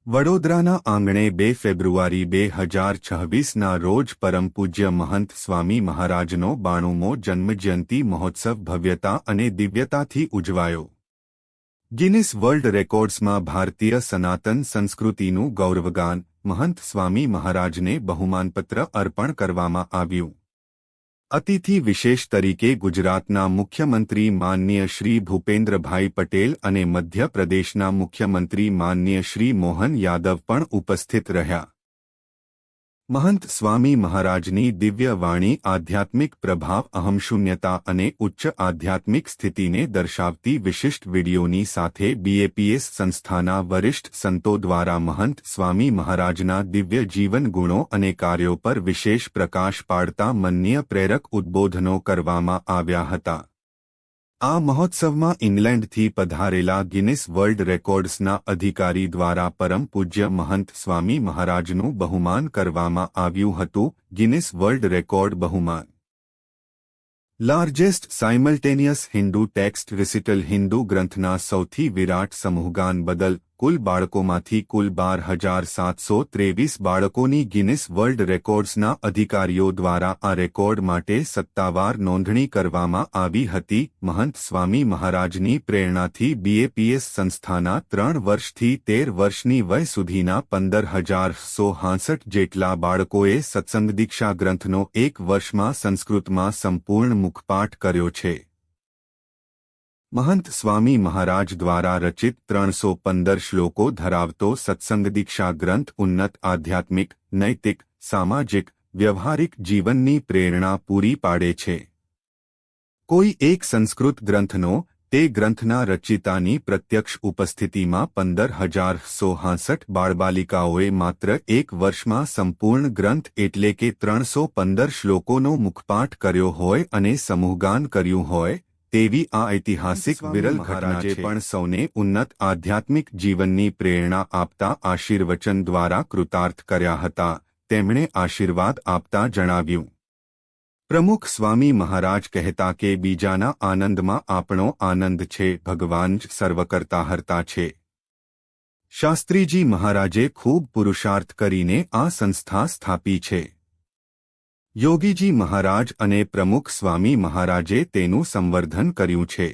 વડોદરાના આંગણે 2 ફેબ્રુઆરી 2026ના રોજ પરમ પૂજ્ય મહંત સ્વામી મહારાજનો 92મો જન્મજયંતિ મહોત્સવ ભવ્યતા અને દિવ્યતાથી ઉજવાયો. ગિનિસ વર્લ્ડ રેકોર્ડ્સમાં ભારતીય સનાતન સંસ્કૃતિનું ગૌરવગાન મહંત સ્વામી મહારાજને બહુમાનપત્ર અર્પણ કરવામાં આવ્યું. અતિથિ વિશેષ તરીકે ગુજરાતના મુખ્યમંત્રી માનનીય શ્રી ભૂપેન્દ્રભાઈ પટેલ અને મધ્ય પ્રદેશના મુખ્યમંત્રી માનનીય શ્રી મોહન યાદવ પણ ઉપસ્થિત રહ્યા. મહંત સ્વામી મહારાજની દિવ્ય વાણી આધ્યાત્મિક પ્રભાવ અહંશૂન્યતા અને ઉચ્ચ આધ્યાત્મિક સ્થિતિને દર્શાવતી વિશિષ્ટ વિડીયોની સાથે બીએપીએસ સંસ્થાના વરિષ્ઠ સંતો દ્વારા મહંત સ્વામી મહારાજના દિવ્ય જીવન ગુણો અને કાર્યો પર વિશેષ પ્રકાશ પાડતા મનનીય પ્રેરક ઉદ્બોધનો કરવામાં આવ્યા હતા. આ મહોત્સવમાં ઇંગ્લેન્ડથી પધારેલા ગિનિસ વર્લ્ડ રેકોર્ડ્સના અધિકારી દ્વારા પરમ પૂજ્ય મહંત સ્વામી મહારાજનું બહુમાન કરવામાં આવ્યું હતું. ગિનિસ વર્લ્ડ રેકોર્ડ બહુમાન largest simultaneous Hindu text recital Hindu ગ્રંથના સૌથી વિરાટ સમૂહગાન બદલ કુલ બાળકોમાંથી કુલ 12,723 બાળકોની ગિનિસ વર્લ્ડ રેકોર્ડ્સના અધિકારીઓ દ્વારા આ રેકોર્ડ માટે સત્તાવાર નોંધણી કરવામાં આવી હતી. મહંત સ્વામી મહારાજની પ્રેરણાથી બીએપીએસ સંસ્થાના 3 વર્ષથી 13 વર્ષની વય સુધીના 15,165 જેટલા બાળકોએ સત્સંગ દીક્ષા ગ્રંથનો 1 વર્ષમાં સંસ્કૃતમાં સંપૂર્ણ મુખપાઠ કર્યો છે. મહંત સ્વામી મહારાજ દ્વારા રચિત 315 શ્લોકો ધરાવતો સત્સંગ દીક્ષા ગ્રંથ ઉન્નત આધ્યાત્મિક, નૈતિક, સામાજિક, વ્યવહારિક જીવનની પ્રેરણા પૂરી પાડે છે. કોઈ એક સંસ્કૃત ગ્રંથનો તે ગ્રંથના રચિતાની પ્રત્યક્ષ ઉપસ્થિતિમાં 15,165 બાળબાલિકાઓએ માત્ર 1 વર્ષમાં સંપૂર્ણ ગ્રંથ એટલે કે 315 શ્લોકોનો મુખપાઠ કર્યો હોય અને સમૂહગાન કર્યું હોય તેવી આ ઐતિહાસિક વિરલ ઘટના છે. પણ સૌને ઉન્નત આધ્યાત્મિક જીવનની પ્રેરણા આપતા આશીર્વચન દ્વારા કૃતાર્થ કર્યા હતા. તેમણે આશીર્વાદ આપતા જણાવ્યું, પ્રમુખ સ્વામી મહારાજ કહેતા કે બીજાના આનંદમાં આપણો આનંદ છે, ભગવાન જ સર્વકર્તા હર્તા છે. શાસ્ત્રીજી મહારાજે ખૂબ પુરુષાર્થ કરીને આ સંસ્થા સ્થાપી છે. યોગીજી મહારાજ અને પ્રમુખ સ્વામી મહારાજે તેનું સંવર્ધન કર્યું છે.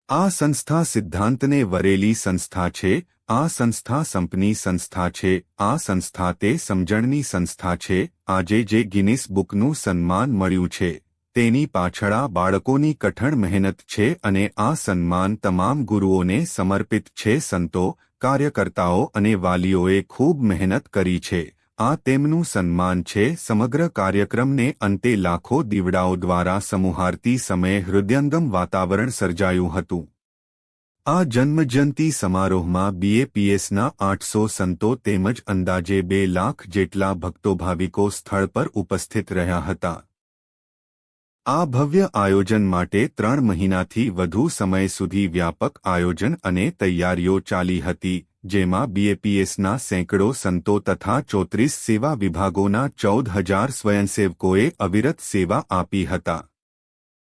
આ સંસ્થા સિદ્ધાંતને વરેલી સંસ્થા છે. આ સંસ્થા સંપની સંસ્થા છે. આ સંસ્થા તે સમજણની સંસ્થા છે. આજે જે ગિનિસ બુકનું સન્માન મળ્યું છે તેની પાછળ આ બાળકોની કઠણ મહેનત છે અને આ સન્માન તમામ ગુરુઓને સમર્પિત છે. સંતો, કાર્યકર્તાઓ અને વાલીઓએ ખૂબ મહેનત કરી છે. આ તેમનું સન્માન છે. સમગ્ર કાર્યક્રમને અંતે લાખો દીવડાઓ દ્વારા સમૂહારતી સમયે હૃદયંગમ વાતાવરણ સર્જાયું હતું. આ જન્મજયંતિ સમારોહમાં બીએપીએસના 800 સંતો તેમજ અંદાજે 2 લાખ જેટલા ભક્તો ભાવિકો સ્થળ પર ઉપસ્થિત રહ્યા હતા. આ ભવ્ય આયોજન માટે 3 મહિનાથી વધુ સમય સુધી વ્યાપક આયોજન અને તૈયારીઓ ચાલી હતી, જેમાં બીએપીએસના સેંકડો સંતો તથા 34 સેવા વિભાગોના 14,000 સ્વયંસેવકોએ અવિરત સેવા આપી હતા.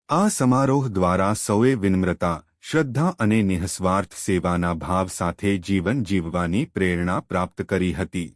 આ સમારોહ દ્વારા સૌએ વિનમ્રતા, શ્રદ્ધા અને નિઃસ્વાર્થ સેવાના ભાવ સાથે જીવન જીવવાની પ્રેરણા પ્રાપ્ત કરી હતી.